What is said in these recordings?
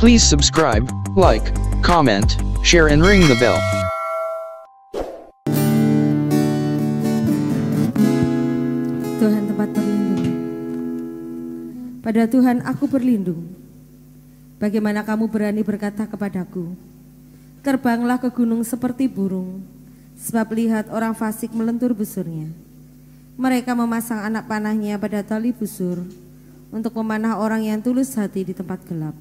Please subscribe, like, comment, share and ring the bell. Tuhan tempat berlindung. Pada Tuhan aku berlindung. Bagaimana kamu berani berkata kepadaku, terbanglah ke gunung seperti burung, sebab lihat orang fasik melentur busurnya. Mereka memasang anak panahnya pada tali busur untuk memanah orang yang tulus hati di tempat gelap.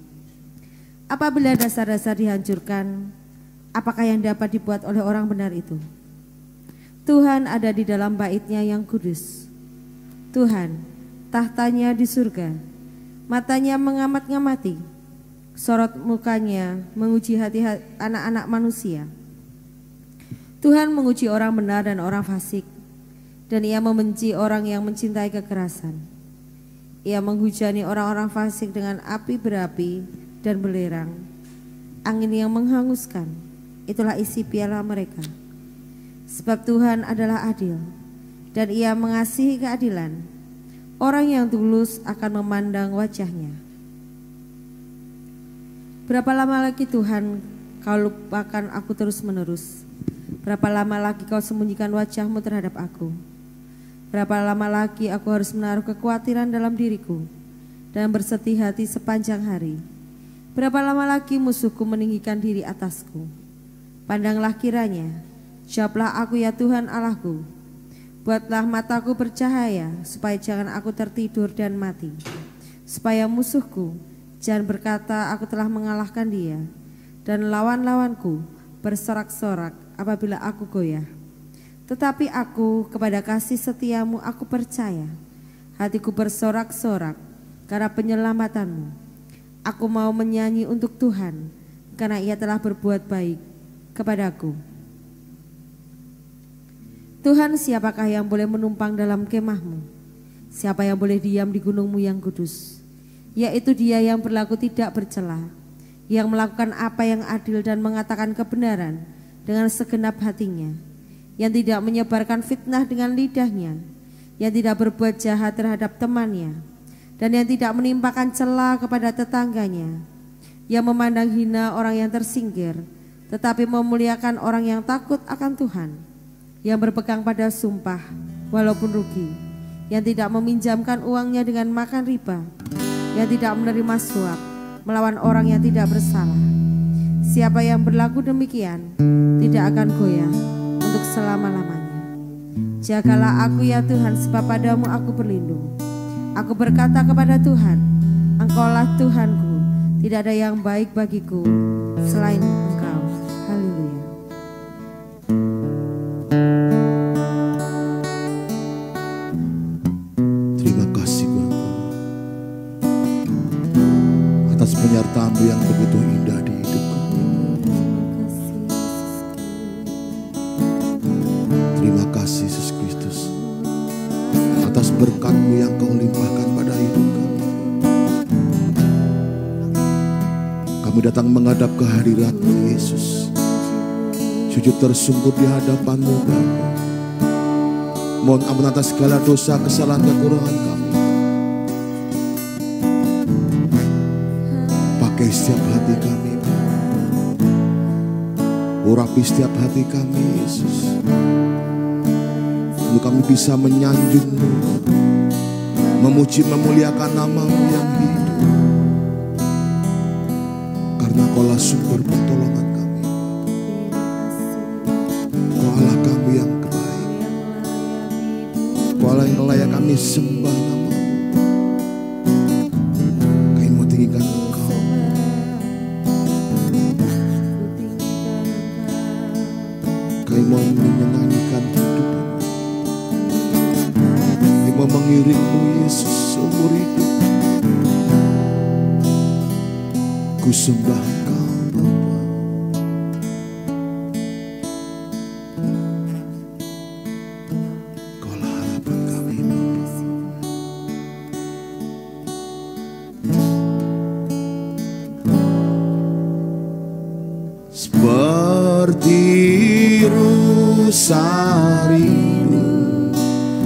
Apabila dasar-dasar dihancurkan, apakah yang dapat dibuat oleh orang benar itu? Tuhan ada di dalam bait-Nya yang kudus. Tuhan, tahtanya di surga, matanya mengamat-ngamati, sorot mukanya menguji hati anak-anak manusia. Tuhan menguji orang benar dan orang fasik, dan Ia membenci orang yang mencintai kekerasan. Ia menghujani orang-orang fasik dengan api berapi dan belerang, angin yang menghanguskan, itulah isi piala mereka. Sebab Tuhan adalah adil, dan Ia mengasihi keadilan. Orang yang tulus akan memandang wajah-Nya. Berapa lama lagi Tuhan kau lupakan aku terus-menerus? Berapa lama lagi kau sembunyikan wajah-Mu terhadap aku? Berapa lama lagi aku harus menaruh kekhawatiran dalam diriku dan bersedih hati sepanjang hari? Berapa lama lagi musuhku meninggikan diri atasku? Pandanglah kiranya, jawablah aku ya Tuhan Allahku. Buatlah mataku bercahaya, supaya jangan aku tertidur dan mati. Supaya musuhku jangan berkata aku telah mengalahkan dia, dan lawan-lawanku bersorak-sorak apabila aku goyah. Tetapi aku kepada kasih setiamu aku percaya, hatiku bersorak-sorak karena penyelamatanmu. Aku mau menyanyi untuk Tuhan, karena Ia telah berbuat baik kepadaku. Tuhan, siapakah yang boleh menumpang dalam kemah-Mu? Siapa yang boleh diam di gunung-Mu yang kudus? Yaitu Dia yang berlaku tidak bercela, yang melakukan apa yang adil dan mengatakan kebenaran dengan segenap hatinya, yang tidak menyebarkan fitnah dengan lidahnya, yang tidak berbuat jahat terhadap temannya, dan yang tidak menimpakan cela kepada tetangganya, yang memandang hina orang yang tersingkir, tetapi memuliakan orang yang takut akan Tuhan, yang berpegang pada sumpah walaupun rugi, yang tidak meminjamkan uangnya dengan makan riba, yang tidak menerima suap melawan orang yang tidak bersalah. Siapa yang berlaku demikian tidak akan goyah untuk selama-lamanya. Jagalah aku ya Tuhan, sebab padamu aku berlindung. Aku berkata kepada Tuhan, Engkaulah Tuhanku, tidak ada yang baik bagiku selain Engkau. Haleluya. Terima kasih Bapa atas penyertaan-Mu yang begitu indah di hidup kami. Terima kasih Yesus Kristus atas berkat-Mu yang Kau limpahkan pada hidup kami. Kami datang menghadap kehadirat-Mu Yesus, sujud tersungkur di hadapan-Mu Bapa. Mohon ampun atas segala dosa, kesalahan, kekurangan kami. Pakai setiap hati kami, urapi setiap hati kami Yesus, untuk kami bisa menyanjung-Mu, memuji memuliakan nama-Mu yang hidup. Karena Kaulah sumber pertolongan kami, Kau Allah kami yang baik, Kau Allah yang layak kami sembah nama-Mu. Kami mau tinggikan Engkau, kami mau menyenangkan hidup, kami mau mengiring-Mu Yesus seumur hidup. Ku sembah Engkau Bapa. Kaulah harapan kami Bapa. Seperti rusa rindu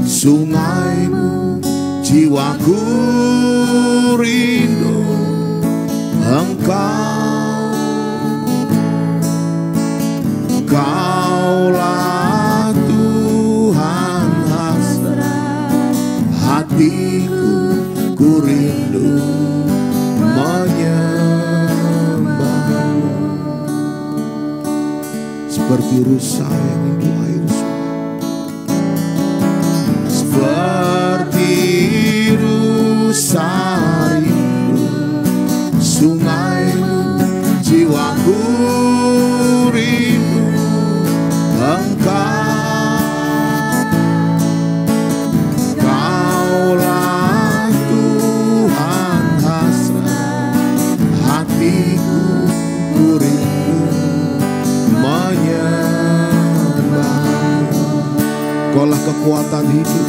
sungai-Mu, jiwaku rindu Kaulah Tuhan hasrat hatiku, ku rindu menyembahmu. Seperti rusa yang rindu air sungai, seperti rusa rindu sungaimu, jiwaku rindu Engkau. Kaulah Tuhan hasrat hatiku, ku rindu menyembahmu. Kaulah kekuatan hidup,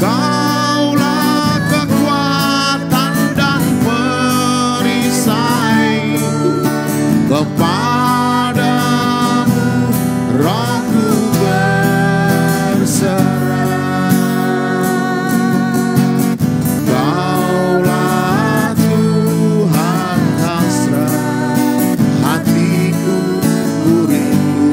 Kaulah kekuatan dan perisaiku. Kepadamu rohku berserah. Kaulah Tuhan hasrat hatiku, ku rindu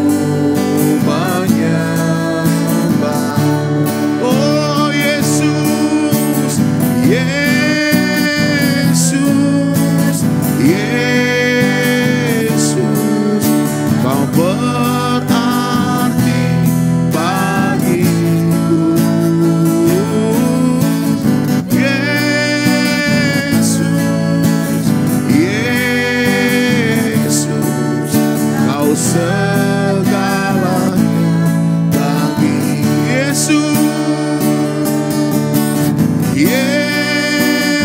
menyembahmu. Oh Yesus, Yesus, Yesus, Kau berarti bagiku. Yesus, Yesus, Kau segalanya bagi Yesus.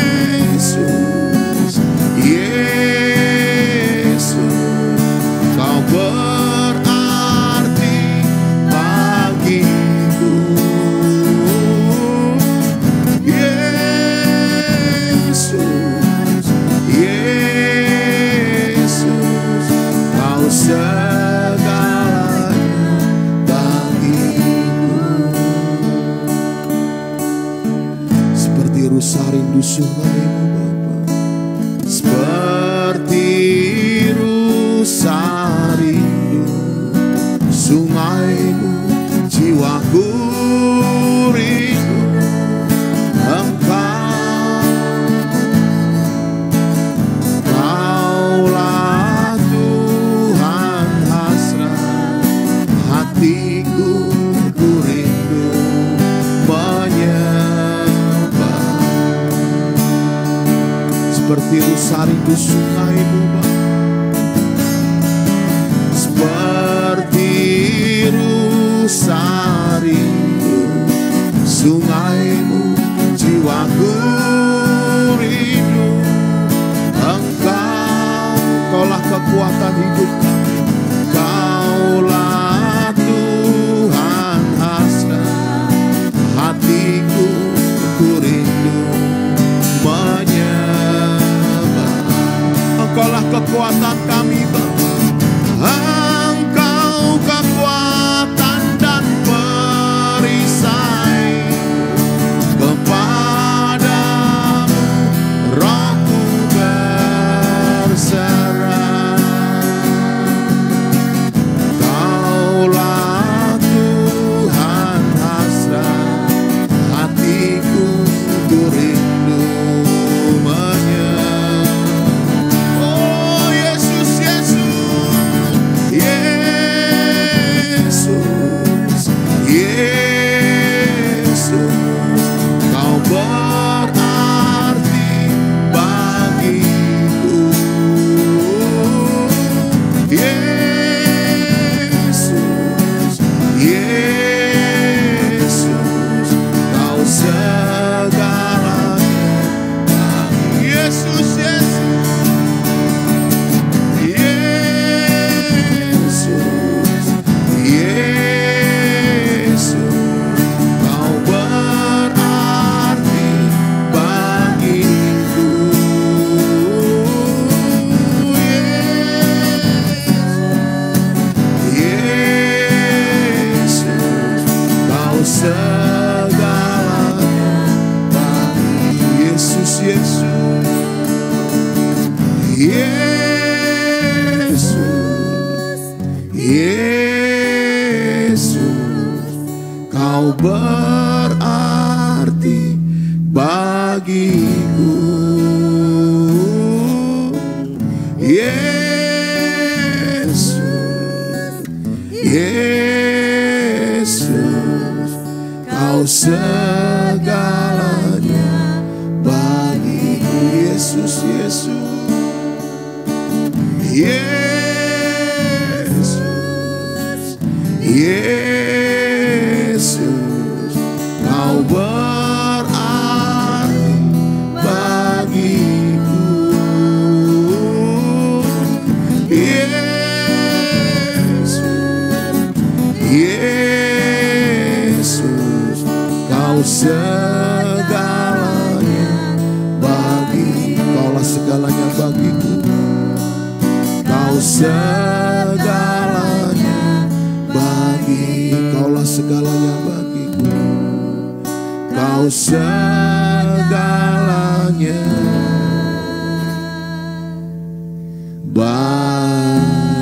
Yesus, Yesus, Kau berarti bagiku. Yesus, Yesus, Kau segalanya bagiku. Seperti rusa rindu sungaimu Bapa, seperti rusa rindu sungaimu, jiwaku rindu Engkau. Kaulah Tuhan hasrat hatiku, ku rindu menyembah. Seperti rusa rindu sungaimu Bapa, seperti rusa rindu sungaimu, jiwaku rindu Engkau. Kaulah kekuatan hidup kami, Kaulah Tuhan hasrat hatiku, ku rindu menyembah. Engkaulah kekuatan kami Bapa, Engkau kekuatan dan perisai. Kepadamu rohku berserah. Kaulah Tuhan hasrat hatiku, ku rindu menyembah. Oh Yesus, Yesus, Yesus, Yesus, Kau berarti bagiku. Yesus, Yesus, Kau segalanya bagi Yesus, Yesus, Yesus, Kau berarti bagiku. Yesus, Kau segalanya bagi Yesus, Yesus, bagiku. Yesus, Yesus, Kau segalanya bagiku. Yesus, Yesus, Yesus, Yesus, Kau berarti bagiku. Yesus, Yesus, Kau segalanya bagi. Kaulah segalanya bagiku. Kau segalanya bagi. Kaulah segalanya bagiku. Kau segalanya bagiku.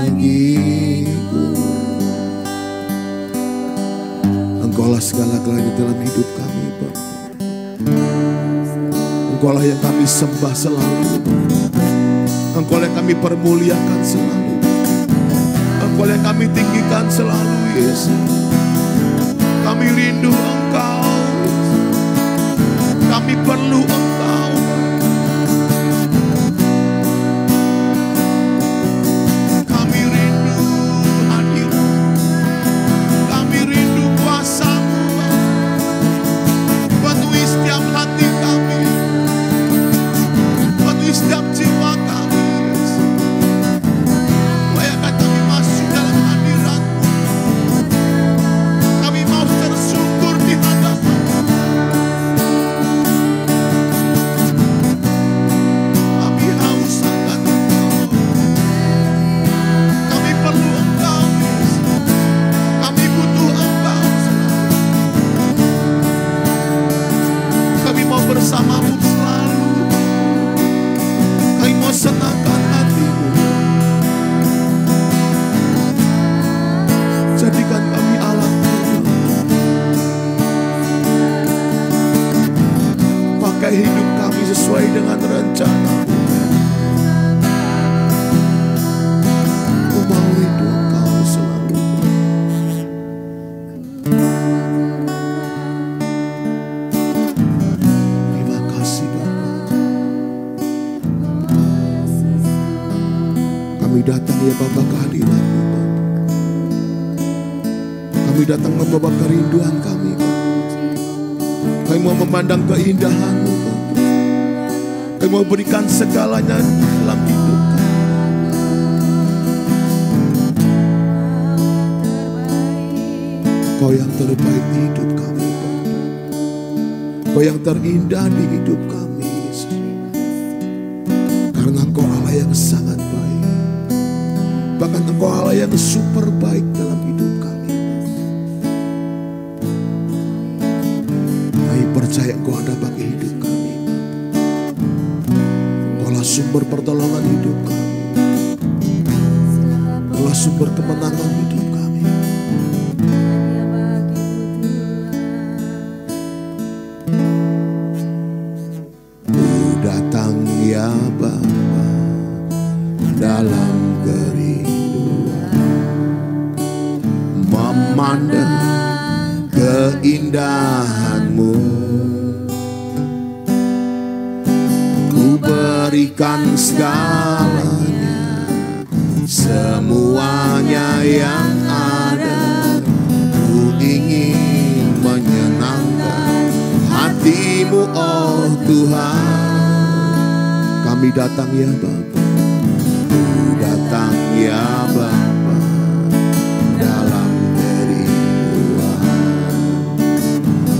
Engkaulah segala-galanya dalam hidup kami, Bapa. Engkaulah yang kami sembah selalu. Engkaulah yang kami permuliakan selalu. Engkaulah yang kami tinggikan selalu, Yesus. Kami rindu Engkau, kami perlu Engkau. Kami rindu hadirat, kami rindu kuasa-Mu, penuhi setiap hati kami, penuhi setiap jiwa kami. Bayangkan kami masuk dalam hadirat-Mu. Kami mau tersyukur di hadapan-Mu. Kami haus akan Engkau. Kami perlu Engkau, Yesus. Kami butuh Engkau selalu. Kami mau bersama-Mu selalu. Kami mau senangkan hati-Mu. Jadikan kami alat-Mu. Pakai hidup kami sesuai dengan rencana-Mu. Ku mau rindu Engkau selalu. Terima kasih, Bapa. Kami datang ya Bapa ke hadirat-Mu, Bapa. Kami datang membawa kerinduan kami, Bapa. Kami mau memandang keindahan-Mu, Bapa. Kami mau berikan segalanya dalam hidup kami. Kau yang terbaik di hidup kami, Bapa. Kau yang terindah di hidup kami, Yesus. Karena Kau Allah yang sangat baik. Bahkan Engkau Allah yang super baik dalam hidup kami. Kami percaya Engkau ada bagi hidup kami. Engkaulah sumber pertolongan hidup kami. Engkaulah sumber kemenangan hidup kami. Ku datang ya Bapa dalam kerinduan, memandang keindahan-Mu. Ku berikan segalanya, semuanya yang ada. Ku ingin menyenangkan hati-Mu, oh Tuhan. Kami datang ya Bapa. Datang ya Bapa dalam kerinduan,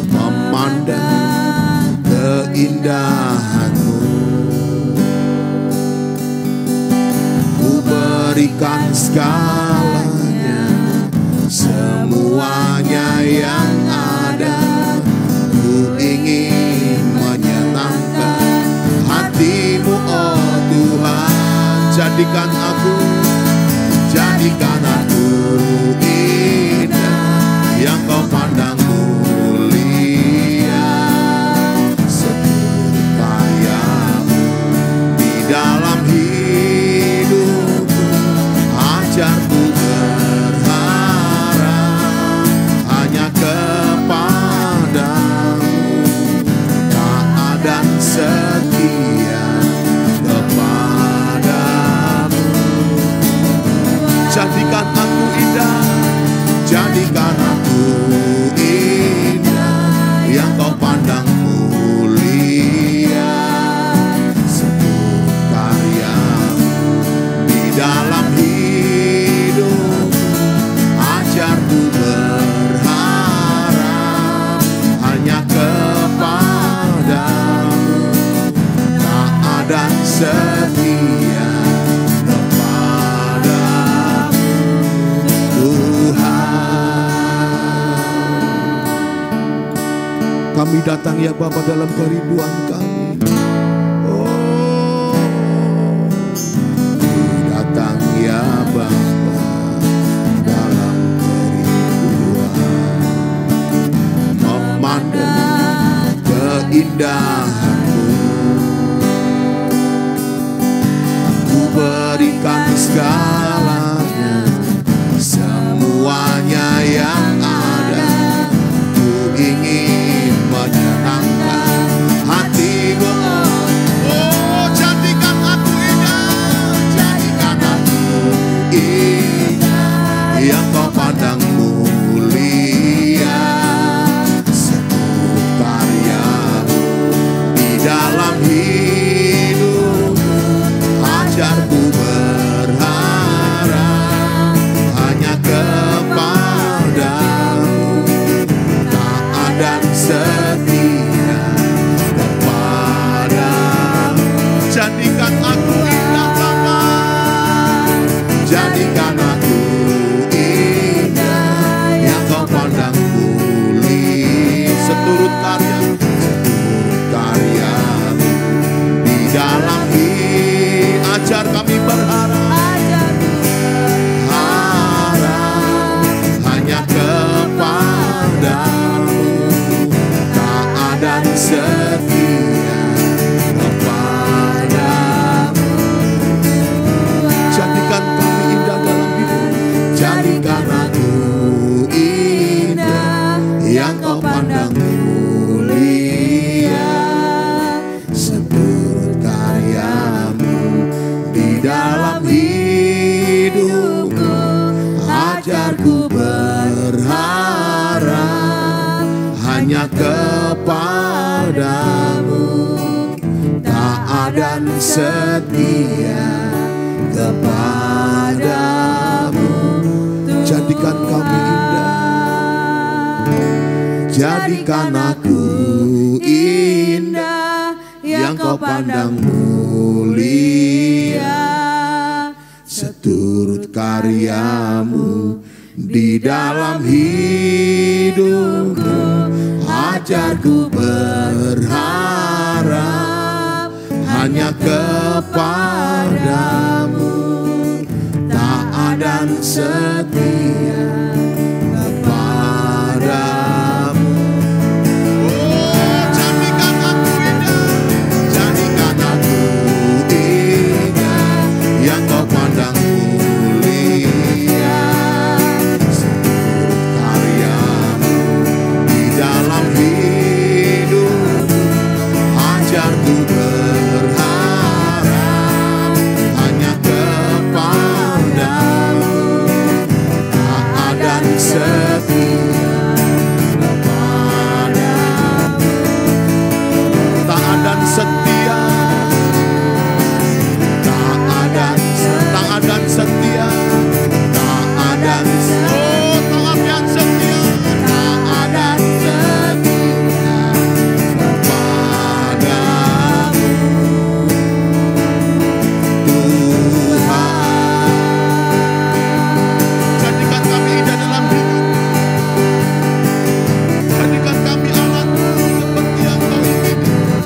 memandang keindahan-Mu. Ku berikan segalanya, semuanya yang ada. Ku ingin menyenangkan hati-Mu, oh Tuhan. Jadikan aku indah, yang Kau pandang mulia. dan setia kepadamu. Jadikan aku indah, jadikan aku indah, yang kau pandang mulia. Seluruh karyamu di dalam hidup, ajarku berharap hanya kepadamu. Taat dan setia kepadamu, Tuhan. Kami datang ya Bapa dalam kerinduan kami. Oh, datang ya Bapa dalam kerinduan, memandang keindahanmu. Ku berikan segalanya, semuanya yang ada. Ku ingin menyenangkan hatimu. Oh, jadikan aku indah, jadikan aku indah, yang kau pandang mulia. Seluruh karyamu di dalam hidup, ajarku berharap hanya kepadamu. Taat dan setia kepadamu. Jadikan aku indah Bapa, jadikan aku indah, yang kau pandang mulia. Seturut karyamu di dalam hidup, ajar kami berharap hanya kepadamu. Taat dan setia kepadamu. Jadikan kami indah dalam hidup, jadikan aku indah, yang kau pandang mulia. Seturut karyamu di dalam hidupku, ajarku berharap hanya kepadamu. Taat dan setia kepadamu. Jadikan kami indah, jadikan aku indah, yang kau pandang mulia. Seturut karyamu di dalam hidupku, ajarku berharap hanya kepadamu. Taat dan setia kepadamu. Oh, jadikan aku indah, jadikan aku indah, yang kau pandang mulia. Seluruh karyamu di dalam hidup, ajarku berharap hanya kepadamu. Taat dan setia kepadamu. Taat dan setia, taat dan setia, taat dan oh, taat dan setia, taat dan setia kepadamu, Tuhan. Jadikan kami indah dalam hidup, jadikan kami alat seperti yang kau inginkan.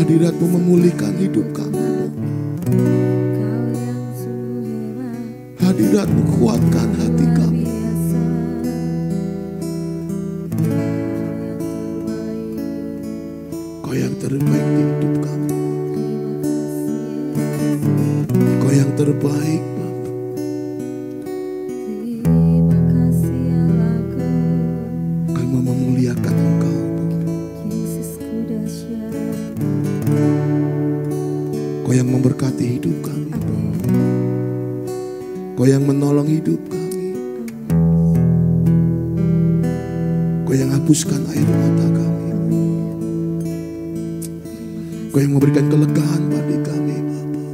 Hadirat-Mu memulihkan hidup kami. Hadirat-Mu kuatkan hati kami. Kau yang terbaik di hidup kami. Kau yang terbaik, Bapa. Kami mau memuliakan Engkau, Bapa. Kau yang memberkati hidup kami. Kau yang menolong hidup kami. Kau yang hapuskan air mata kami. Kau yang memberikan kelegaan bagi kami, Bapa.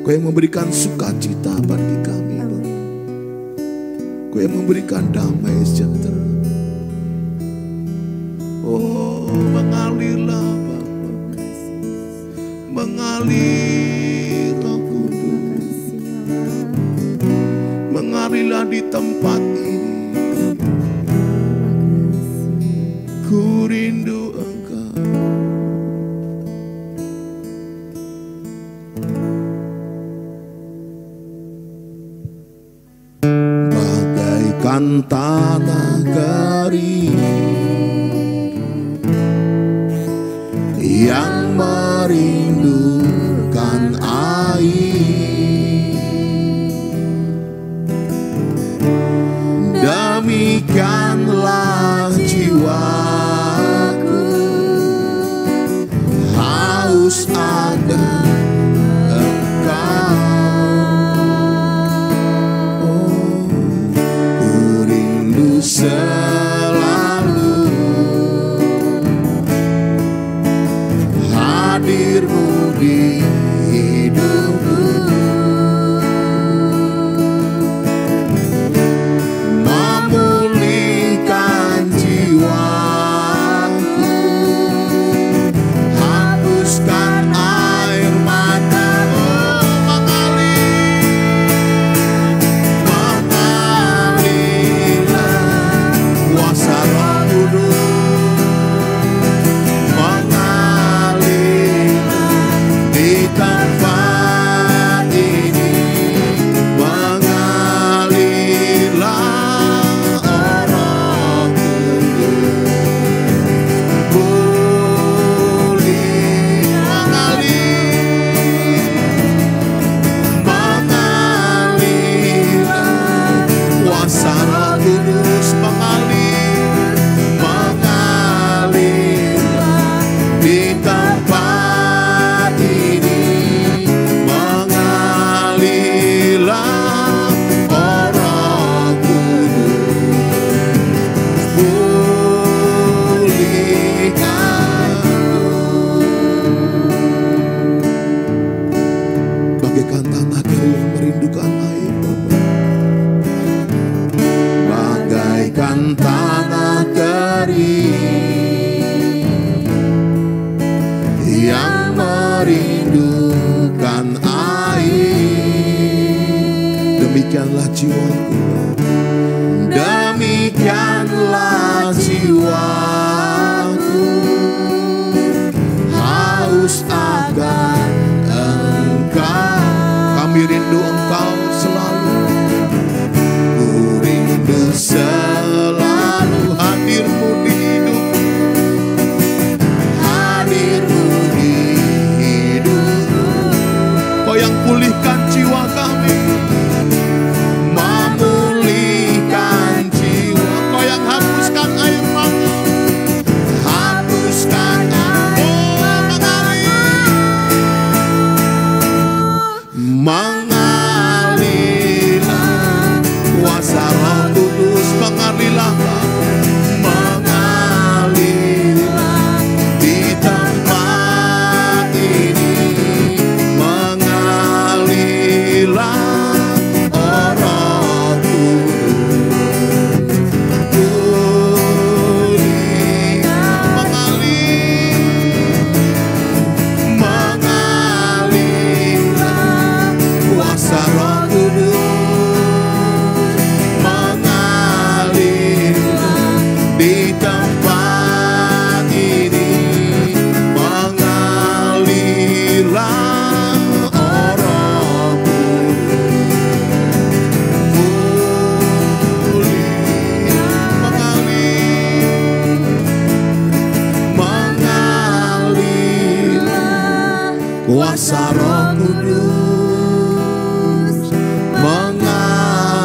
Kau yang memberikan sukacita bagi kami, Bapa. Kau yang memberikan damai sejahtera. Oh, mengalirlah, Bapa. Mengalir, Roh Kudus. Mengalirlah di tempat ini. Ku rindu Engkau. Bagaikan tanah kering yang merindukan air, demikianlah jiwaku haus akan Engkau. Oh, ku rindu selalu hadir-Mu di hidupku, memulihkan jiwaku, hapuskan air mata. Oh, mengalirlah kuasa Roh Kudus, mengalirlah di tempat ini, mengalirlah, oh Roh Kudus, pulih, mengalirlah kuasa Roh Kudus, mengalirlah di tempat ini, mengalirlah, oh Roh Kudus, pulihkanku. Bagaikan tanah kering yang merindukan air, Bapa. Bagaikan tanah kering yang merindukan air, demikianlah jiwaku, demikianlah jiwaku haus akan Engkau. Kami rindu Engkau selalu. Ku rindu selalu hadir-Mu di hidup, hadir-Mu di hidupku. Kau yang pulihkan jiwa kami, memulihkan jiwa. Kau yang hapuskan air mata, hapuskan mengalir, mengalir. kuasa Roh Kudus mengalirlah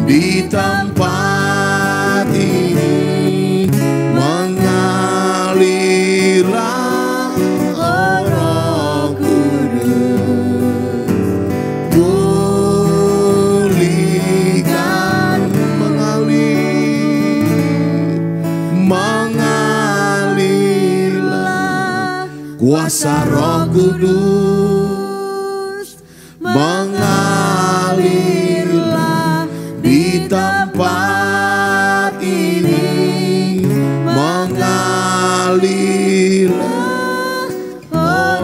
di tempat ini, mengalirlah Roh Kudus, pulihkan, mengalirlah kuasa Roh Kudus mengalirlah di tempat ini, mengalirlah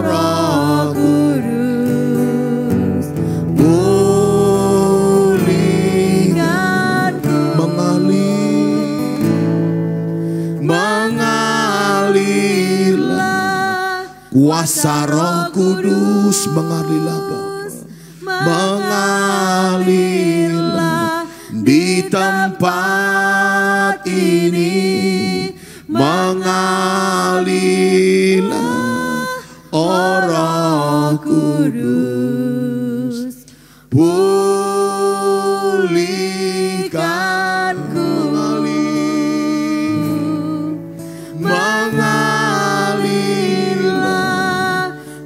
Roh Kudus, pulihkan, mengalirlah kuasa Roh Kudus mengalirlah mengalirlah di tempat ini, mengalirlah Roh Kudus, pulihkanku, mengalirlah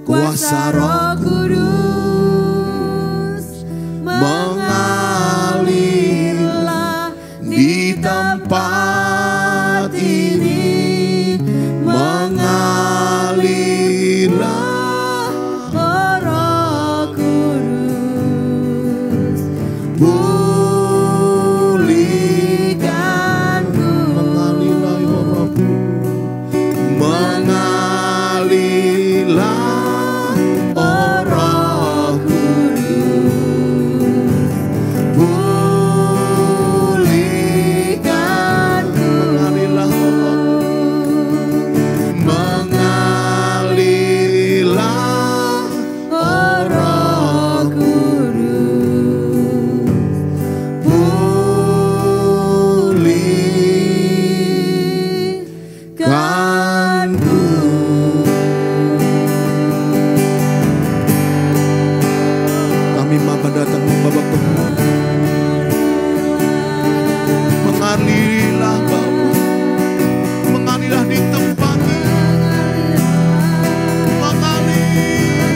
kuasa Roh Kudus mengalirlah di tempat ini, mengalirlah Roh Kudus, pulihkanku, mengalirlah Roh Kudus, mengalirlah Roh Kudus, pulihkanku, mengalirlah Roh Kudus, pulihkanku. Kami Bapa datang membawa Tuhan, mengalirlah Bapa, mengalirlah di tempat ini, mengalir,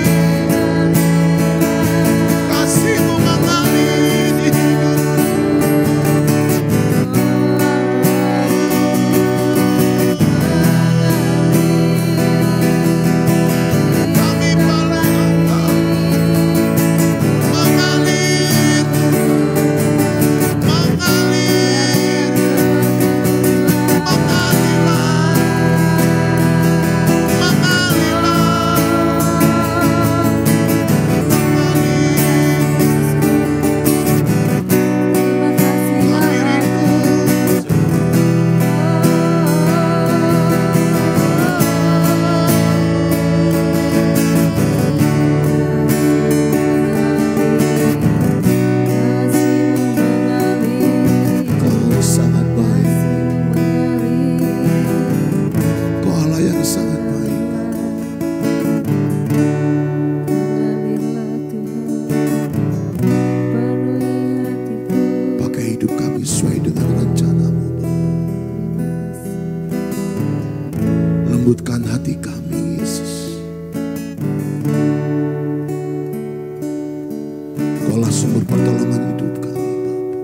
kasih-Mu mengalir di hidup. Kami berdoa, mengalir, mengalir, Kau sangat baik, Kau Allah yang sangat baik. Pakai hidup kami sesuai dengan rencana-Mu. Lembutkan hati kami, Yesus. Kaulah sumber pertolongan hidup kami, Bapa.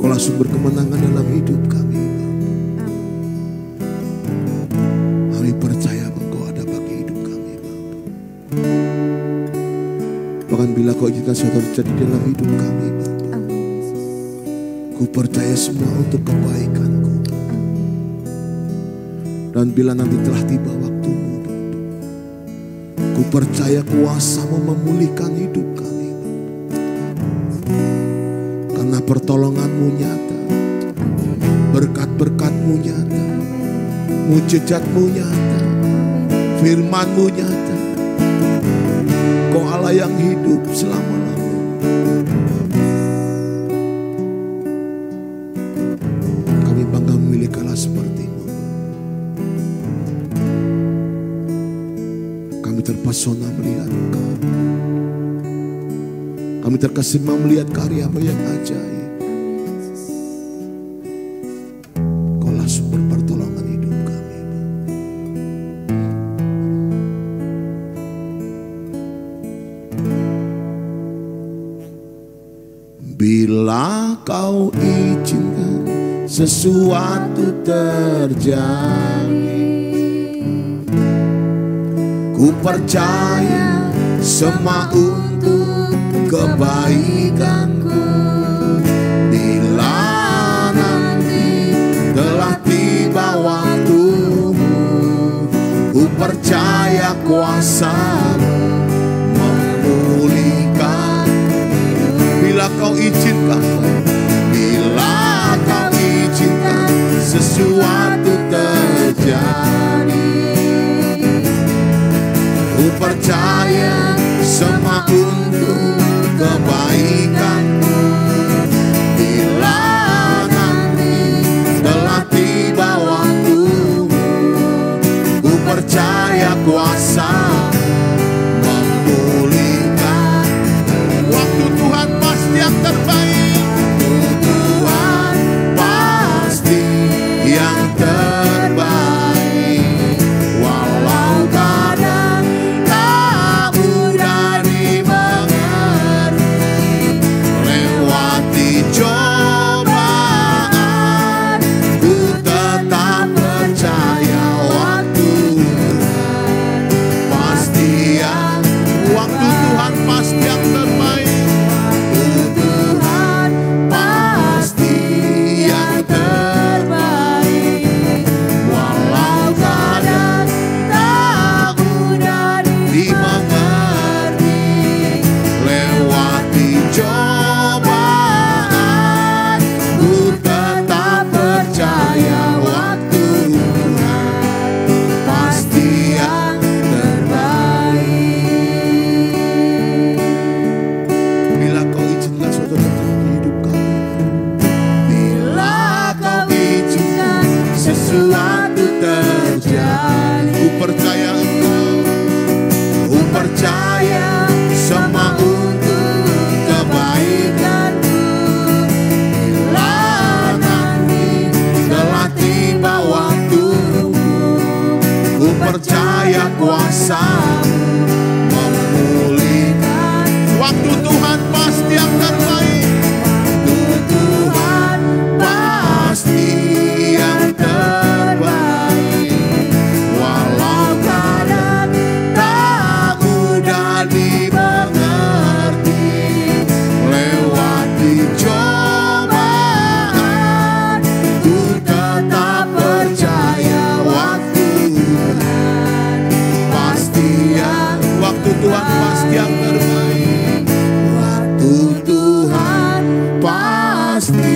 Kaulah sumber kemenangan dalam hidup kami, Bapa. Kami percaya Engkau ada bagi hidup kami, Bapa. Bahkan bila Kau izinkan sesuatu terjadi dalam hidup kami, Bapa, Ku percaya semua untuk kebaikan-Ku. Dan bila nanti telah tiba waktu-Mu, Bapa, Ku percaya kuasa-Mu memulihkan hidup kami, Bapa. Karena pertolongan-Mu nyata, berkat-berkat-Mu nyata, mujizat-Mu nyata, firman-Mu nyata. Kau Allah yang hidup selama-lamanya. Kami bangga memiliki Allah seperti-Mu. terpesona melihat Engkau. Kami terkesima melihat karya-Mu yang ajaib. Kaulah sumber pertolongan hidup kami. Bila Kau izinkan sesuatu terjadi, ku percaya semua untuk kebaikanku. Bila nanti telah tiba waktumu, ku percaya kuasa-Mu memulihkan hidup. Bila Kau izinkan, bila Kau izinkan sesuatu terjadi, ku percaya semua untuk kebaikanmu. Bila nanti telah tiba waktumu, ku percaya kuasa memulihkan. Waktu Tuhan pasti yang terbaik. Tuhan pasti yang terbaik. Walau kadang tak mudah dimengerti, lewati cobaan, ku tetap percaya waktu Tuhan pasti yang, waktu Tuhan pasti yang terbaik. Tuhan pasti yang terbaik. Walau kadang tak mudah dimengerti, lewati cobaan, ku tetap percaya waktu Tuhan pasti yang terbaik. Bila Kau izinkan suatu terjadi di hidup kami, bila Kau izinkan sesuatu terjadi, ku percaya Engkau, ku percaya semua untuk kebaikanmu. Bila nanti telah tiba waktumu, ku percaya kuasa-Mu memulihkan. Waktu Tuhan pasti yang terbaik. Tuhan pasti yang terbaik. Walau kadang tak mudah dimengerti, lewati cobaan, ku tetap percaya waktu Tuhan pasti yang, waktu Tuhan pasti yang terbaik. Waktu Tuhan pasti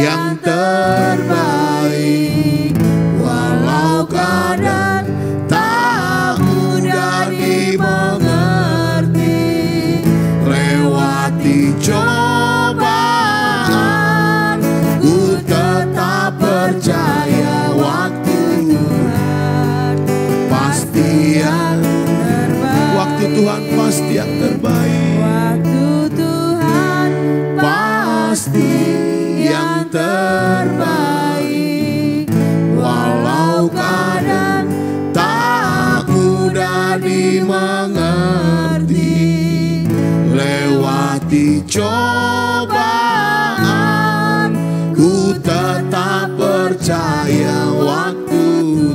yang terbaik. Walau kadang tak mudah dimengerti, lewati cobaan, ku tetap percaya waktu Tuhan pasti yang terbaik. Waktu Tuhan pasti yang terbaik. Waktu Tuhan Pasti yang terbaik. Walau kadang tak mudah dimengerti, lewati cobaan, ku tetap percaya waktu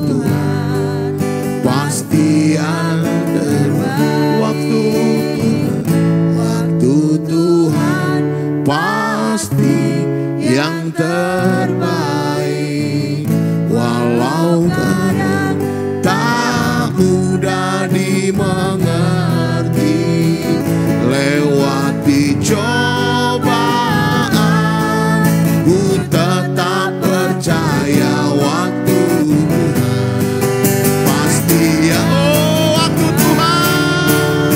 Tuhan pasti yang terbaik. Waktu Tuhan pasti yang terbaik. Walau kadang tak mudah dimengerti, lewati cobaan, ku tetap percaya waktu Tuhan pasti yang, oh waktu Tuhan,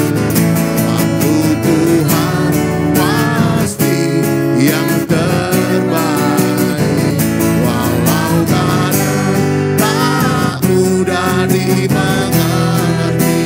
waktu Tuhan pasti yang terbaik. Walau kadang tak mudah dimengerti,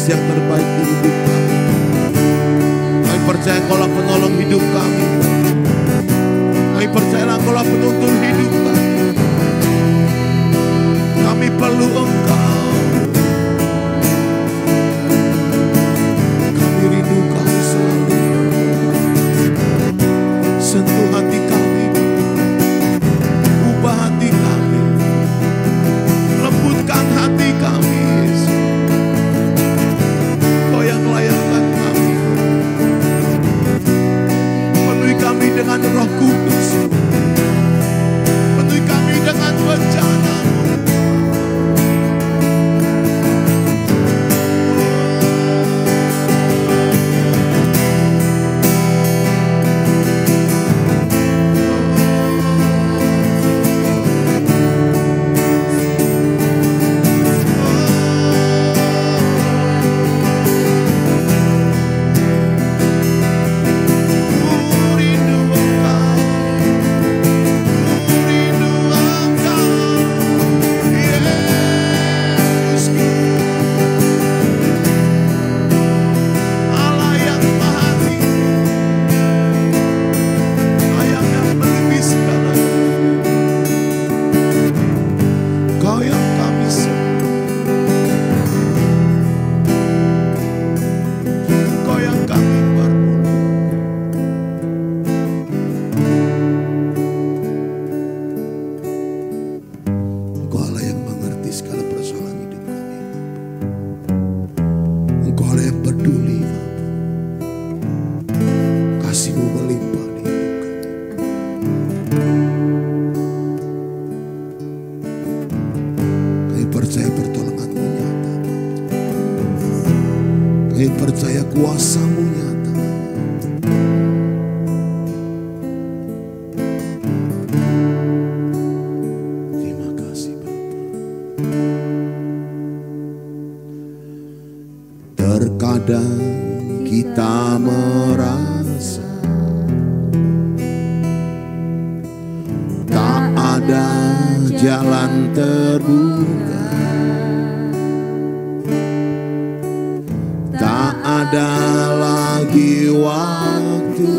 yang terbaik di hidup kami. Kami percaya Engkaulah penolong hidup kami. Kami percaya Engkaulah penuntun hidup kami. Kami perlu Engkau. Kami rindu Kau selalu. Sentuh hati kami, ubah hati kami, lembutkan hati kami, Yesus. Kau yang layakan kami. Penuhi kami dengan Roh Kudus. Penuhi kami dengan bencana-Mu. Kami percaya kuasa-Mu nyata. Terima kasih Bapa. Terkadang kita merasa tak ada jalan terbuka. Ada lagi waktu,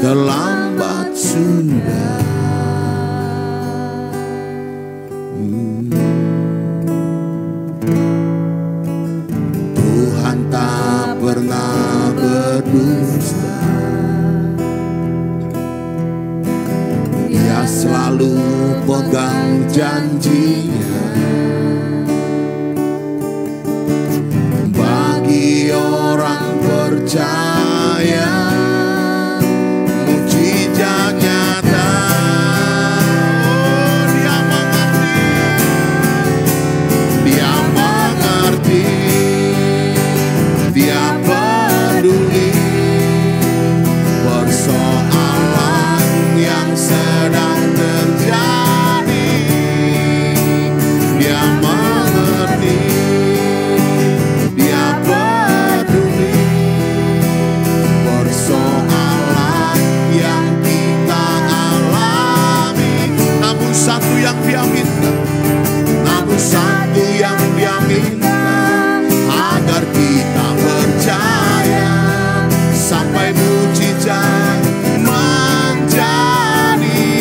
terlambat sudah. Tuhan tak pernah berdusta. Dia selalu pegang janjinya. Orang percaya mujizat nyata. Oh, Dia mengerti, Dia peduli persoalan yang sedang terjadi. Dia mengerti. Satu yang Dia minta, namun satu yang Dia minta, agar kita percaya sampai mujizat menjadi.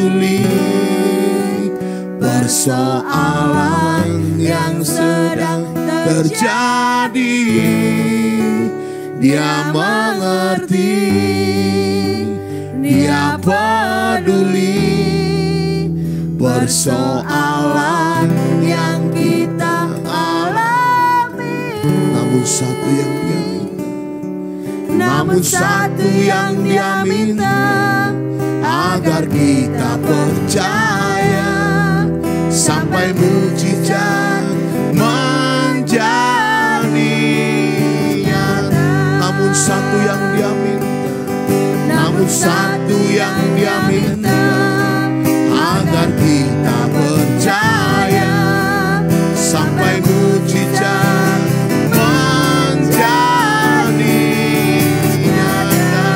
peduli persoalan yang sedang terjadi. Dia mengerti, Dia peduli persoalan yang kita alami. Namun satu yang Dia minta, namun satu yang Dia minta, agar kita percaya sampai mujizat menjadi nyata. Namun satu yang Dia minta, namun satu yang Dia minta, agar kita percaya sampai mujizat menjadi nyata.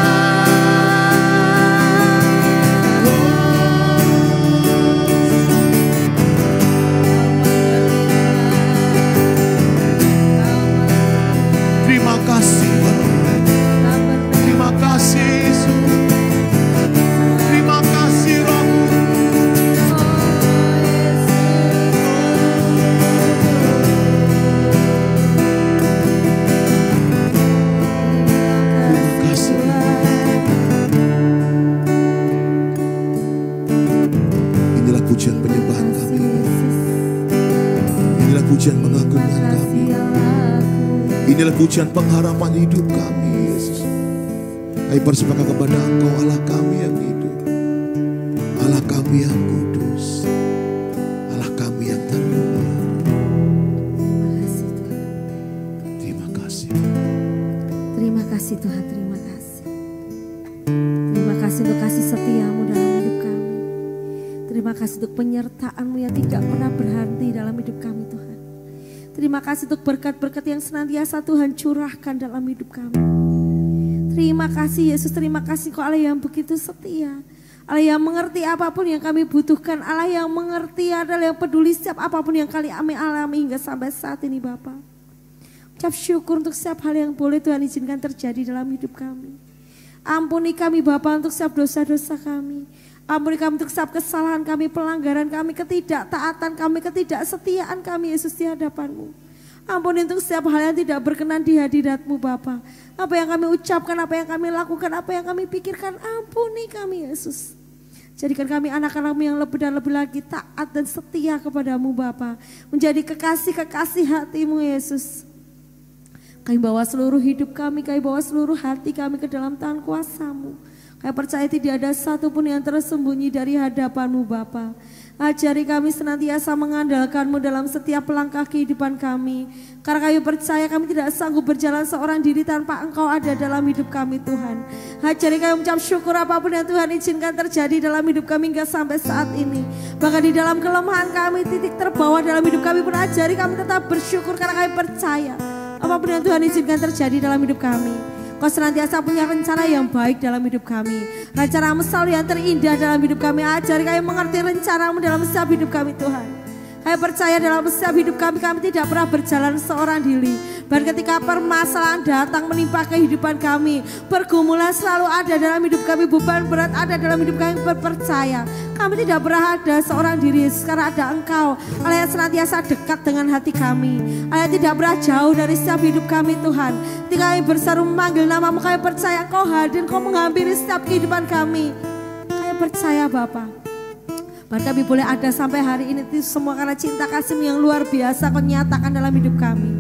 Terima kasih Bapak, terima kasih Yesus, terima kasih Roh. Inilah pujian penyembahan kami, inilah pujian pengagungkan kami, inilah pujian pengharapan hidup kami Yesus. Kami persembahkan kepada Engkau, Allah kami yang hidup, Allah kami yang kudus, Allah kami yang termulia. Terima kasih. Terima kasih Tuhan, terima kasih. Terima kasih untuk kasih setiamu dalam hidup kami. Terima kasih untuk penyertaan-Mu yang tidak pernah berhenti dalam hidup kami Tuhan. Terima kasih untuk berkat-berkat yang senantiasa Tuhan curahkan dalam hidup kami. Terima kasih Yesus, terima kasih Kau Allah yang begitu setia. Allah yang mengerti apapun yang kami butuhkan. Allah yang mengerti adalah yang peduli setiap apapun yang kami alami hingga sampai saat ini Bapa. Ucap syukur untuk setiap hal yang boleh Tuhan izinkan terjadi dalam hidup kami. Ampuni kami Bapa untuk setiap dosa-dosa kami. Ampuni kami untuk setiap kesalahan kami, pelanggaran kami, ketidaktaatan kami, ketidaksetiaan kami Yesus di hadapan-Mu. Ampuni untuk setiap hal yang tidak berkenan di hadirat-Mu Bapa. Apa yang kami ucapkan, apa yang kami lakukan, apa yang kami pikirkan, ampuni kami Yesus. Jadikan kami anak-anak-Mu yang lebih dan lebih lagi taat dan setia kepada-Mu Bapa. Menjadi kekasih-kekasih hati-Mu Yesus. Kami bawa seluruh hidup kami, kami bawa seluruh hati kami ke dalam tangan kuasa-Mu. Kami percaya tidak ada satupun yang tersembunyi dari hadapan-Mu Bapa. Ajari kami senantiasa mengandalkan-Mu dalam setiap langkah kehidupan kami. Karena kami percaya kami tidak sanggup berjalan seorang diri tanpa Engkau ada dalam hidup kami Tuhan. Ajari kami mengucap syukur apapun yang Tuhan izinkan terjadi dalam hidup kami hingga sampai saat ini. Bahkan di dalam kelemahan kami, titik terbawah dalam hidup kami pun ajari kami tetap bersyukur karena kami percaya apapun yang Tuhan izinkan terjadi dalam hidup kami. Kau senantiasa punya rencana yang baik dalam hidup kami. Rencana-Mu selalu yang terindah dalam hidup kami. Ajari kami mengerti rencana-Mu dalam setiap hidup kami Tuhan. Kami percaya dalam setiap hidup kami tidak pernah berjalan seorang diri. Dan ketika permasalahan datang menimpa kehidupan kami, pergumulan selalu ada dalam hidup kami, beban berat ada dalam hidup kami, berpercaya kami tidak pernah ada seorang diri Yesus, karena ada Engkau Allah yang senantiasa dekat dengan hati kami. Allah yang tidak pernah jauh dari setiap hidup kami Tuhan. Ketika kami berseru memanggil nama-Mu, kami percaya Engkau hadir, Engkau menghampiri setiap kehidupan kami. Kami percaya Bapa. Bahkan kami boleh ada sampai hari ini itu semua karena cinta kasih-Mu yang luar biasa Kau nyatakan dalam hidup kami.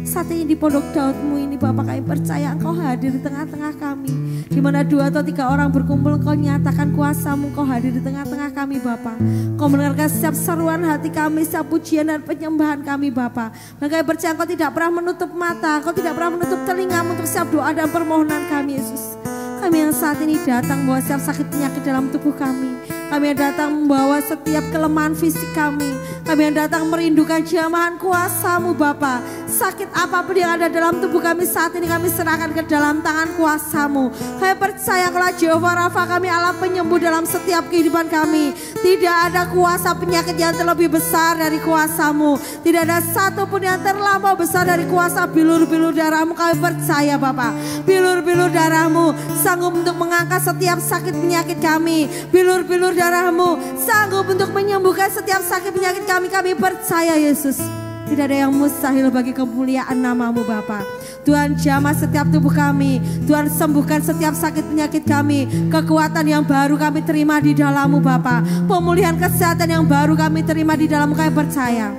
Saat ini di pondok Daud-Mu ini Bapak, kami percaya Engkau hadir di tengah-tengah kami. Di mana 2 atau 3 orang berkumpul, Engkau nyatakan kuasa-Mu, Engkau hadir di tengah-tengah kami Bapak. Engkau mendengarkan setiap seruan hati kami, setiap pujian dan penyembahan kami Bapak. Dan kami percaya Engkau tidak pernah menutup mata, Engkau tidak pernah menutup telinga untuk setiap doa dan permohonan kami Yesus. Kami yang saat ini datang membawa setiap sakit penyakit dalam tubuh kami. Kami yang datang membawa setiap kelemahan fisik kami. Kami yang datang merindukan jamahan kuasa-Mu Bapa. Sakit apapun yang ada dalam tubuh kami saat ini kami serahkan ke dalam tangan kuasa-Mu. Kami percaya kalau Jehovah Rafa kami Allah penyembuh dalam setiap kehidupan kami. Tidak ada kuasa penyakit yang terlebih besar dari kuasa-Mu. Tidak ada satupun yang terlampau besar dari kuasa bilur-bilur darah-Mu. Kami percaya Bapa, bilur-bilur darah-Mu sanggup untuk mengangkat setiap sakit penyakit kami. Bilur-bilur darah-Mu sanggup untuk menyembuhkan setiap sakit penyakit kami. Kami percaya Yesus, tidak ada yang mustahil bagi kemuliaan nama-Mu Bapa. Tuhan, jamah setiap tubuh kami. Tuhan, sembuhkan setiap sakit penyakit kami. Kekuatan yang baru kami terima di dalam-Mu Bapa. Pemulihan kesehatan yang baru kami terima di dalam-Mu. Kami percaya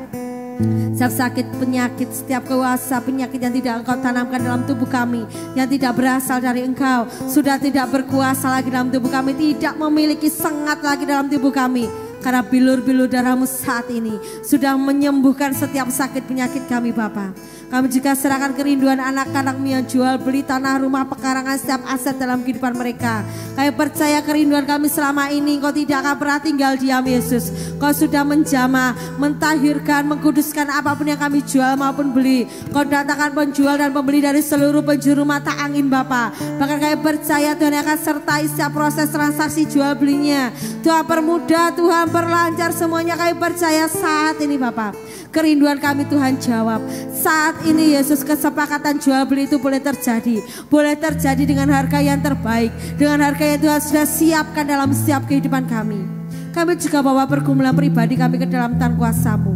setiap sakit penyakit, setiap kuasa penyakit yang tidak Engkau tanamkan dalam tubuh kami, yang tidak berasal dari Engkau, sudah tidak berkuasa lagi dalam tubuh kami, tidak memiliki sengat lagi dalam tubuh kami. Karena bilur-bilur darah-Mu saat ini sudah menyembuhkan setiap sakit penyakit kami Bapa. Kami juga serahkan kerinduan anak-anak-Mu yang jual beli tanah, rumah, pekarangan, setiap aset dalam kehidupan mereka. Kami percaya kerinduan kami selama ini Engkau tidak akan pernah tinggal diam Yesus. Kau sudah menjamah, mentahirkan, mengkuduskan apapun yang kami jual maupun beli. Kau datangkan penjual dan pembeli dari seluruh penjuru mata angin Bapa. Bahkan kami percaya Tuhan akan sertai setiap proses transaksi jual belinya. Tuhan permudah, Tuhan perlancar semuanya. Kami percaya saat ini Bapa, kerinduan kami Tuhan jawab. Saat ini Yesus, kesepakatan jual beli itu boleh terjadi. Boleh terjadi dengan harga yang terbaik, dengan harga yang Tuhan sudah siapkan dalam setiap kehidupan kami. Kami juga bawa pergumulan pribadi kami ke dalam tangan kuasa-Mu.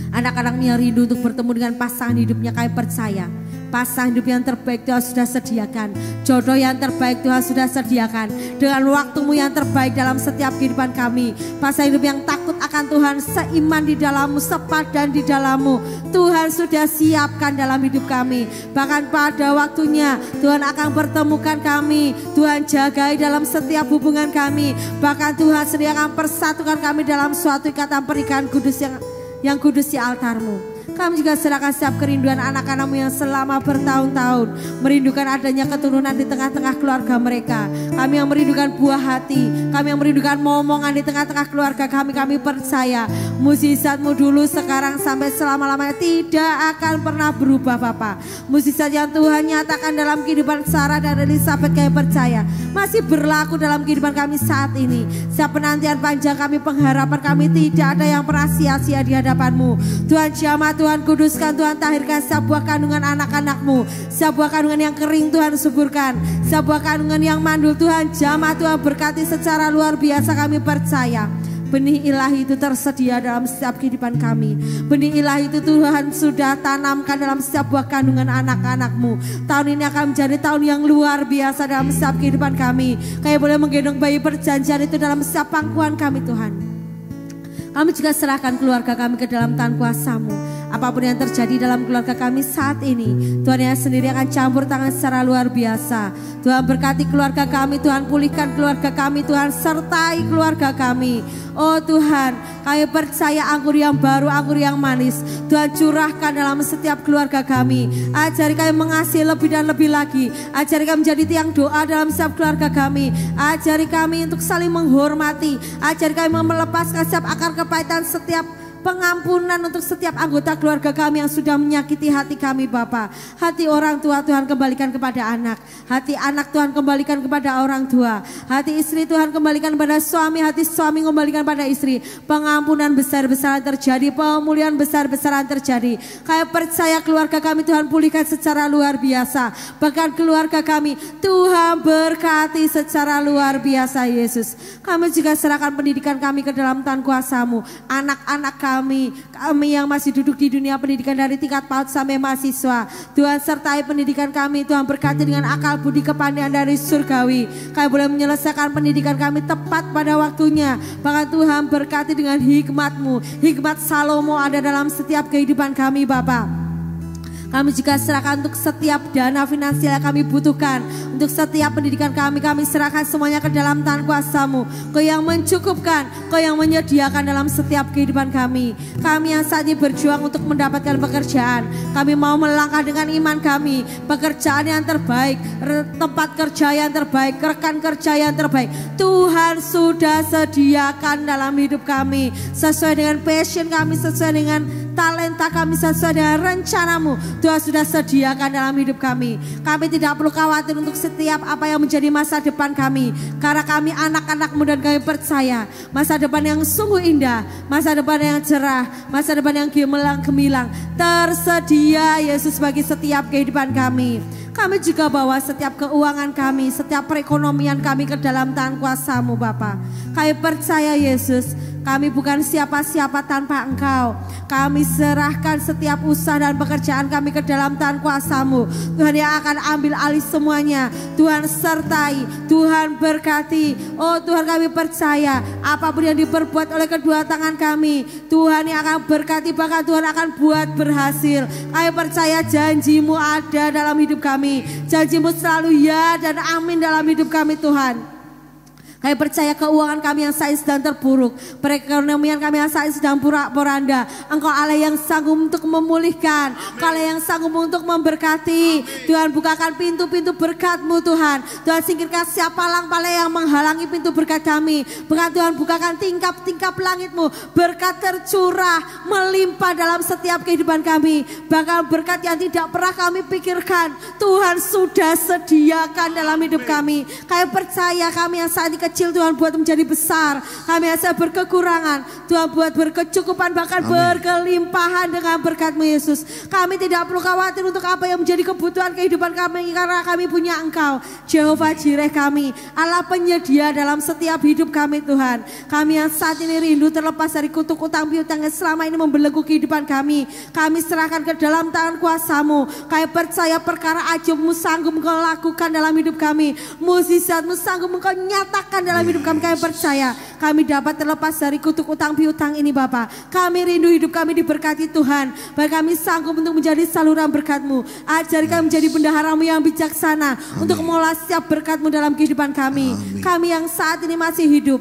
Anak-anak-Mu yang rindu untuk bertemu dengan pasangan hidupnya, kami percaya pasangan hidup yang terbaik Tuhan sudah sediakan. Jodoh yang terbaik Tuhan sudah sediakan. Dengan waktu-Mu yang terbaik dalam setiap kehidupan kami. Pasangan hidup yang takut akan Tuhan, seiman di dalam-Mu, sepadan di dalam-Mu, Tuhan sudah siapkan dalam hidup kami. Bahkan pada waktunya Tuhan akan pertemukan kami. Tuhan jagai dalam setiap hubungan kami. Bahkan Tuhan sediakan persatukan kami dalam suatu ikatan pernikahan kudus yang kudus di altar-Mu. Kami juga serahkan setiap kerinduan anak-anak-Mu yang selama bertahun-tahun merindukan adanya keturunan di tengah-tengah keluarga mereka. Kami yang merindukan buah hati, kami yang merindukan momongan di tengah-tengah keluarga kami. Kami percaya mukjizat-Mu dulu, sekarang, sampai selama-lamanya tidak akan pernah berubah Bapa. Mukjizat yang Tuhan nyatakan dalam kehidupan Sarah dan Elizabeth, kami percaya masih berlaku dalam kehidupan kami saat ini. Setiap penantian panjang kami, pengharapan kami, tidak ada yang pernah sia-sia di hadapan-Mu. Tuhan jamah, Tuhan kuduskan, Tuhan tahirkan setiap buah kandungan anak-anak-Mu. Setiap buah kandungan yang kering Tuhan suburkan. Setiap buah kandungan yang mandul Tuhan jamah, Tuhan berkati secara luar biasa. Kami percaya benih ilahi itu tersedia dalam setiap kehidupan kami. Benih ilahi itu Tuhan sudah tanamkan dalam setiap buah kandungan anak-anak-Mu. Tahun ini akan menjadi tahun yang luar biasa dalam setiap kehidupan kami. Kami boleh menggendong bayi perjanjian itu dalam setiap pangkuan kami Tuhan. Kami juga serahkan keluarga kami ke dalam tangan kuasa-Mu. Apapun yang terjadi dalam keluarga kami saat ini, Tuhan yang sendiri akan campur tangan secara luar biasa. Tuhan berkati keluarga kami, Tuhan pulihkan keluarga kami, Tuhan sertai keluarga kami. Oh Tuhan, kami percaya anggur yang baru, anggur yang manis Tuhan curahkan dalam setiap keluarga kami. Ajari kami mengasihi lebih dan lebih lagi. Ajari kami menjadi tiang doa dalam setiap keluarga kami. Ajari kami untuk saling menghormati. Ajari kami melepaskan setiap akar kepahitan, setiap pengampunan untuk setiap anggota keluarga kami yang sudah menyakiti hati kami Bapa. Hati orang tua Tuhan kembalikan kepada anak. Hati anak Tuhan kembalikan kepada orang tua. Hati istri Tuhan kembalikan kepada suami. Hati suami kembalikan pada istri. Pengampunan besar-besaran terjadi. Pemulihan besar-besaran terjadi. Kami percaya keluarga kami Tuhan pulihkan secara luar biasa. Bahkan keluarga kami Tuhan berkati secara luar biasa Yesus. Kami juga serahkan pendidikan kami ke dalam tangan kuasa-Mu. Anak-anak kami yang masih duduk di dunia pendidikan dari tingkat PAUD sampai mahasiswa, Tuhan sertai pendidikan kami. Tuhan berkati dengan akal budi kepandaian dari surgawi. Kami boleh menyelesaikan pendidikan kami tepat pada waktunya. Bahkan Tuhan berkati dengan hikmat-Mu. Hikmat Salomo ada dalam setiap kehidupan kami Bapa. Kami juga serahkan untuk setiap dana finansial yang kami butuhkan. Untuk setiap pendidikan kami, kami serahkan semuanya ke dalam tangan kuasa-Mu. Kau yang mencukupkan, Kau yang menyediakan dalam setiap kehidupan kami. Kami yang saat ini berjuang untuk mendapatkan pekerjaan. Kami mau melangkah dengan iman kami. Pekerjaan yang terbaik, tempat kerja yang terbaik, rekan kerja yang terbaik, Tuhan sudah sediakan dalam hidup kami. Sesuai dengan passion kami, sesuai dengan talenta kami, sesuai dengan rencana-Mu, Tuhan sudah sediakan dalam hidup kami. Kami tidak perlu khawatir untuk setiap apa yang menjadi masa depan kami. Karena kami anak-anak-Mu dan kami percaya masa depan yang sungguh indah, masa depan yang cerah, masa depan yang gemilang tersedia Yesus bagi setiap kehidupan kami. Kami juga bawa setiap keuangan kami, setiap perekonomian kami ke dalam tangan kuasa-Mu Bapa. Kami percaya Yesus, kami bukan siapa-siapa tanpa Engkau. Kami serahkan setiap usaha dan pekerjaan kami ke dalam tangan kuasa-Mu. Tuhan yang akan ambil alih semuanya. Tuhan sertai, Tuhan berkati. Oh Tuhan, kami percaya apapun yang diperbuat oleh kedua tangan kami, Tuhan yang akan berkati, bahkan Tuhan akan buat berhasil. Kami percaya janji-Mu ada dalam hidup kami. Janji-Mu selalu ya dan amin dalam hidup kami Tuhan. Kami percaya keuangan kami yang saat ini sedang terpuruk, perekonomian kami yang saat ini sedang porak-poranda. Engkau Allah yang sanggup untuk memulihkan, Engkau Allah yang sanggup untuk memberkati. Tuhan, bukakan pintu-pintu berkat-Mu Tuhan. Tuhan, singkirkan siapa palang-palang yang menghalangi pintu berkat kami. Bahkan Tuhan, bukakan tingkap-tingkap langit-Mu. Berkat tercurah, melimpah dalam setiap kehidupan kami. Bahkan berkat yang tidak pernah kami pikirkan, Tuhan sudah sediakan dalam hidup kami. Kami percaya kami yang saat ini kecil, Tuhan buat menjadi besar. Kami rasa berkekurangan, Tuhan buat berkecukupan, bahkan berkelimpahan dengan berkat-Mu Yesus. Kami tidak perlu khawatir untuk apa yang menjadi kebutuhan kehidupan kami, karena kami punya Engkau, Jehovah Jireh kami, Allah penyedia dalam setiap hidup kami Tuhan. Kami yang saat ini rindu terlepas dari kutuk utang piutang yang selama ini membelenggu kehidupan kami, kami serahkan ke dalam tangan kuasa-Mu. Kami percaya perkara ajaib-Mu sanggup Engkau lakukan dalam hidup kami, mukjizat-Mu sanggup Engkau nyatakan dalam hidup kami. Kami percaya kami dapat terlepas dari kutuk utang piutang ini Bapa. Kami rindu hidup kami diberkati Tuhan, bahkan kami sanggup untuk menjadi saluran berkat-Mu. Ajari kami menjadi bendahara-Mu yang bijaksana untuk mengolah setiap berkat-Mu dalam kehidupan kami. Kami yang saat ini masih hidup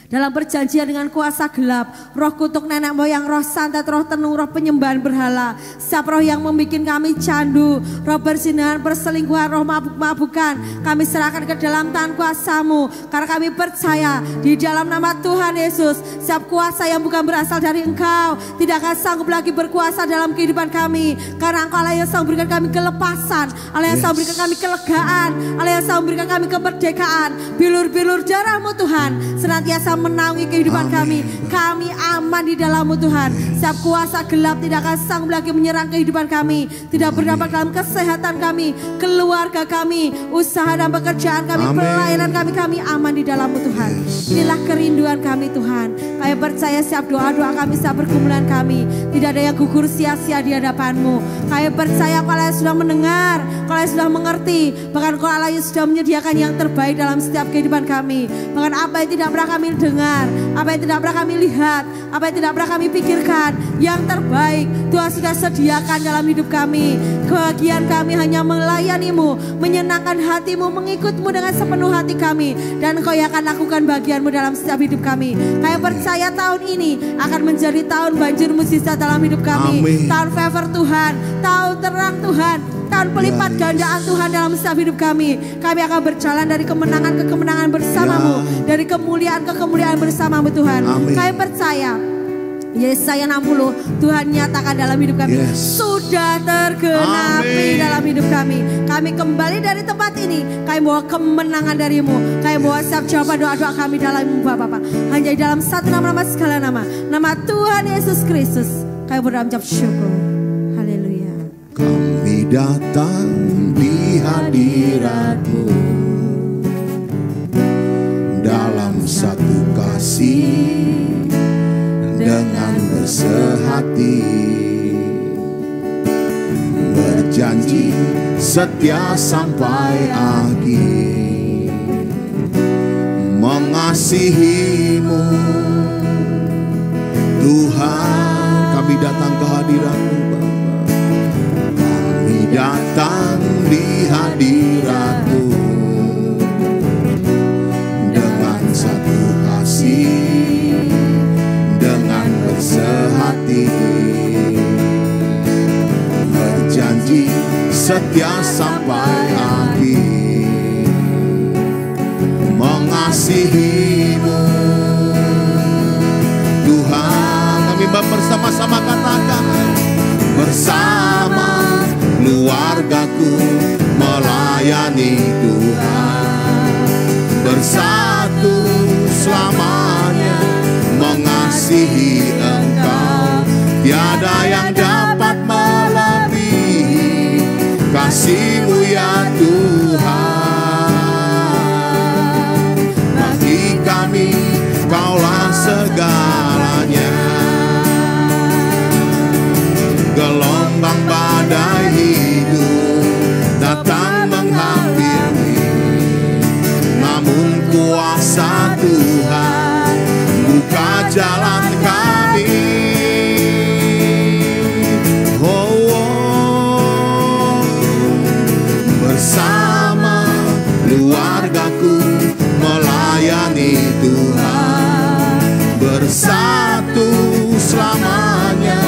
dalam perjanjian dengan kuasa gelap, roh kutuk nenek moyang, roh santet, roh tenung, roh penyembahan berhala, setiap roh yang membuat kami candu, roh perzinahan, perselingkuhan, roh mabuk-mabukan, kami serahkan ke dalam tangan kuasa-Mu. Karena kami percaya di dalam nama Tuhan Yesus, setiap kuasa yang bukan berasal dari Engkau tidak akan sanggup lagi berkuasa dalam kehidupan kami. Karena Engkau Allah yang sanggup berikan kami kelepasan, Allah yang sanggup berikan kami kelegaan, Allah yang sanggup berikan kami kemerdekaan. Bilur-bilur darah-Mu Tuhan senantiasa menaungi kehidupan kami. Kami aman di dalam-Mu Tuhan. Setiap kuasa gelap tidak akan sanggup lagi menyerang kehidupan kami, tidak berdampak dalam kesehatan kami, keluarga kami, usaha dan pekerjaan kami, pelayanan kami. Kami aman di dalam-Mu Tuhan. Inilah kerinduan kami Tuhan. Kami percaya setiap doa-doa kami, setiap pergumulan kami, tidak ada yang gugur sia-sia di hadapan-Mu. Kami percaya Kau Allah yang sudah mendengar, Kau Allah yang sudah mengerti, bahkan Kau Allah yang sudah menyediakan yang terbaik dalam setiap kehidupan kami. Bahkan apa yang tidak pernah kami dengar, apa yang tidak pernah kami lihat, apa yang tidak pernah kami pikirkan, yang terbaik Tuhan sudah sediakan dalam hidup kami. Kebahagiaan kami hanya melayani-Mu, menyenangkan hati-Mu, mengikut-Mu dengan sepenuh hati kami, dan Kau yang akan lakukan bagian-Mu dalam setiap hidup kami. Kami percaya tahun ini akan menjadi tahun banjir mukjizat dalam hidup kami. Tahun favor Tuhan, tahun terang Tuhan, tahun pelipat gandaan Tuhan dalam setiap hidup kami. Kami akan berjalan dari kemenangan ke kemenangan bersama-Mu, dari kemuliaan ke kemuliaan bersama-Mu Tuhan. Kami percaya Yesaya 60 Tuhan nyatakan dalam hidup kami, sudah tergenapi dalam hidup kami. Kami kembali dari tempat ini, kami bawa kemenangan dari-Mu, kami bawa setiap jawaban doa-doa kami dalam-Mu Bapa. Hanya di dalam satu nama segala nama, nama Tuhan Yesus Kristus, kami berdoa mengucap syukur. Haleluya. Kami datang di hadirat-Mu dalam satu kasih, dengan bersehati, berjanji setia sampai akhir, mengasihi-Mu Tuhan. Kami datang ke hadirat-Mu Bapa, kami datang di hadirat-Mu dengan satu kasih, dengan bersehati, berjanji setia sampai akhir, mengasihi-Mu Tuhan. Kami bersama-sama katakan, bersama keluargaku melayani Tuhan, bersatu selamanya mengasihi Engkau. Tiada yang dapat melebihi kasih-Mu kuasa Tuhan, buka jalan kami. Bersama keluargaku melayani Tuhan, bersatu selamanya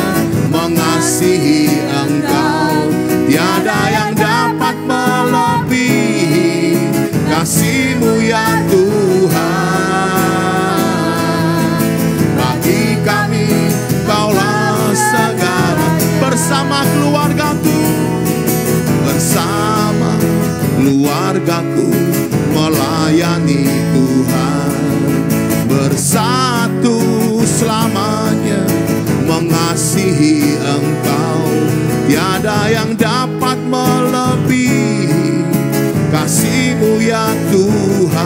mengasihi Engkau. Tiada yang dapat melebihi kasih-Mu ya Tuhan. Bagi kami Kaulah segala. Bersama keluargaku, bersama keluargaku melayani Tuhan, bersatu selamanya mengasihi Engkau. Tiada yang dapat melebihi kasih-Mu ya Tuhan.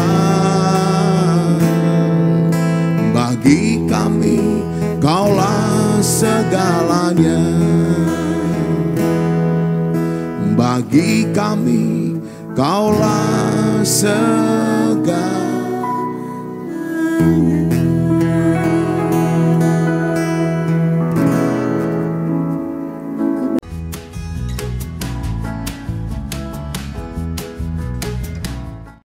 Bagi kami Kaulah segalanya. Bagi kami Kaulah segalanya.